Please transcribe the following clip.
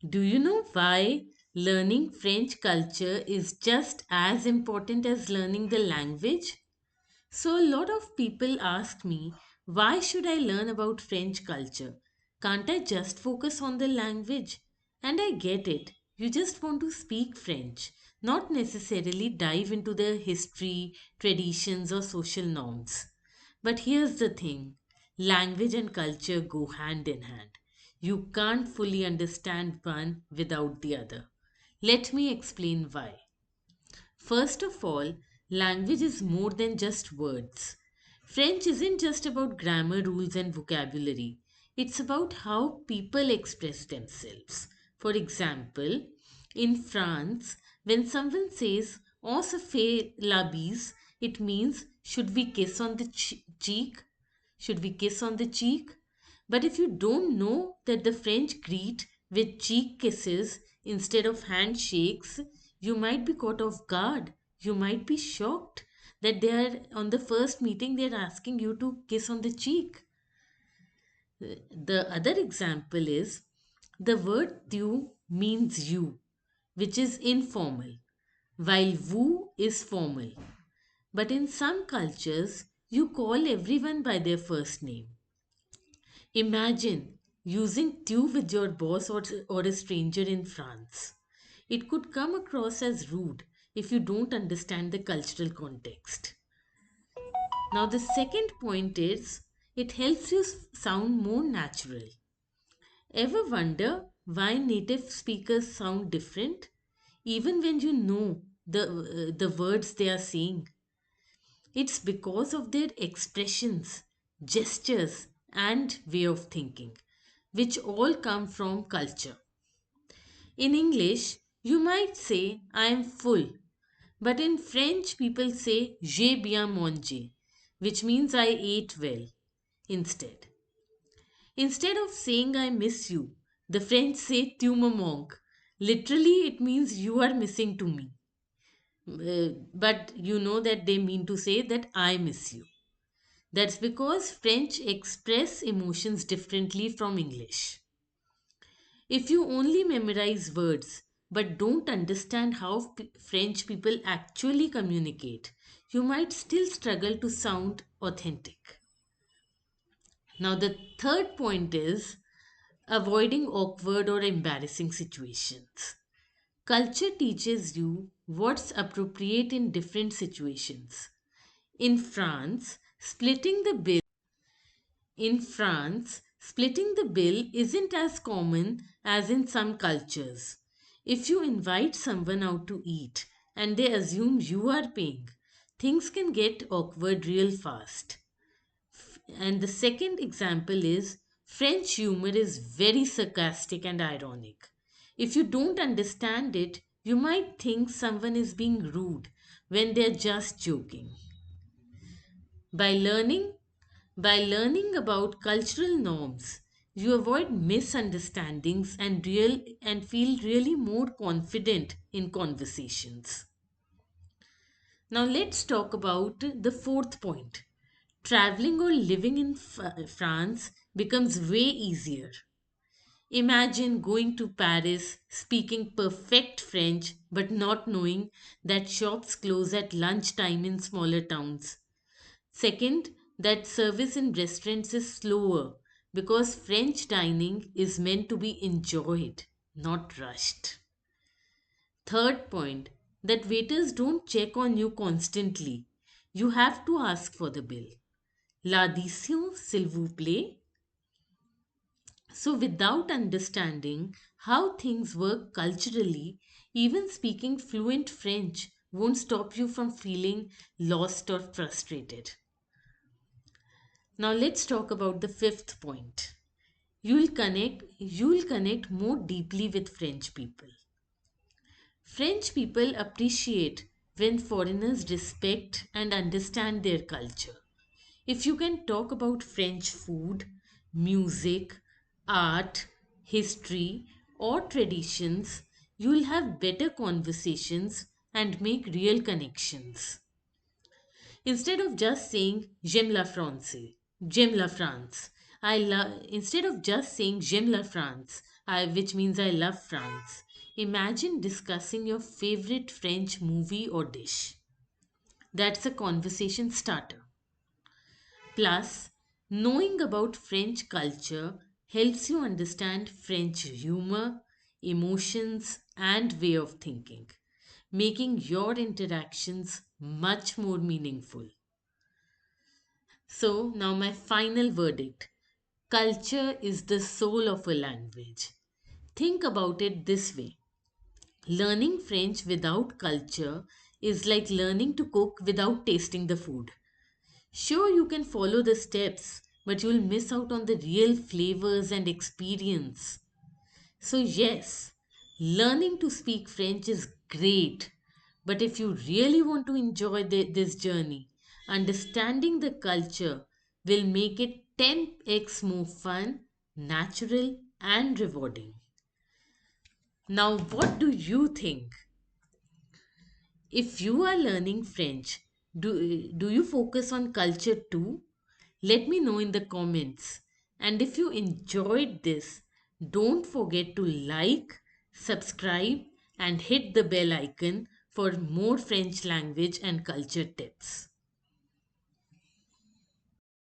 Do you know why learning French culture is just as important as learning the language? So, a lot of people ask me, why should I learn about French culture? Can't I just focus on the language? And I get it. You just want to speak French, not necessarily dive into the history, traditions, or social norms. But here's the thing, language and culture go hand in hand. You can't fully understand one without the other. Let me explain why. First of all, language is more than just words. French isn't just about grammar rules and vocabulary, it's about how people express themselves. For example, in France, when someone says on se fait la bise, it means should we kiss on the cheek? Should we kiss on the cheek? But if you don't know that the French greet with cheek kisses instead of handshakes, you might be caught off guard. You might be shocked that they are on the first meeting, they are asking you to kiss on the cheek. The other example is the word tu means you, which is informal, while vous is formal. But in some cultures, you call everyone by their first name. Imagine using tu with your boss or a stranger in France. It could come across as rude if you don't understand the cultural context. Now, the second point is it helps you sound more natural. Ever wonder why native speakers sound different? Even when you know the words they are saying, it's because of their expressions, gestures, and way of thinking, which all come from culture. In English, you might say, I am full, but in French, people say, j'ai bien mangé, which means I ate well instead. Instead of saying I miss you, the French say tu me manques. Literally, it means you are missing to me. But you know that they mean to say that I miss you. That's because French express emotions differently from English. If you only memorize words but don't understand how French people actually communicate, you might still struggle to sound authentic. Now, the third point is avoiding awkward or embarrassing situations. Culture teaches you what's appropriate in different situations. In France, splitting the bill In France, splitting the bill isn't as common as in some cultures. If you invite someone out to eat and they assume you are paying, things can get awkward real fast. And the second example is French humor is very sarcastic and ironic. If you don't understand it, you might think someone is being rude when they're just joking. By learning By learning about cultural norms, you avoid misunderstandings and feel really more confident in conversations. Now let's talk about the fourth point. Traveling or living in France becomes way easier. Imagine going to Paris speaking perfect French but not knowing that shops close at lunchtime in smaller towns. Second, that service in restaurants is slower because French dining is meant to be enjoyed, not rushed. Third point, that waiters don't check on you constantly. You have to ask for the bill. L'addition, s'il vous plaît. So, without understanding how things work culturally, even speaking fluent French won't stop you from feeling lost or frustrated. Now let's talk about the fifth point. You will connect more deeply with French people. French people appreciate when foreigners respect and understand their culture. If you can talk about French food, music, art, history, or traditions, you will have better conversations and make real connections. Instead of just saying j'aime la France, instead of just saying j'aime la France, which means I love France. Imagine discussing your favorite French movie or dish. That's a conversation starter. Plus, knowing about French culture helps you understand French humor, emotions, and way of thinking, making your interactions much more meaningful. So, now my final verdict: culture is the soul of a language. Think about it this way: learning French without culture is like learning to cook without tasting the food. Sure, you can follow the steps, but you'll miss out on the real flavors and experience. So, yes, learning to speak French is great, but if you really want to enjoy this journey, understanding the culture will make it 10x more fun, natural, and rewarding. Now, what do you think? If you are learning French, do you focus on culture too? Let me know in the comments. And if you enjoyed this, don't forget to like, subscribe, and hit the bell icon for more French language and culture tips.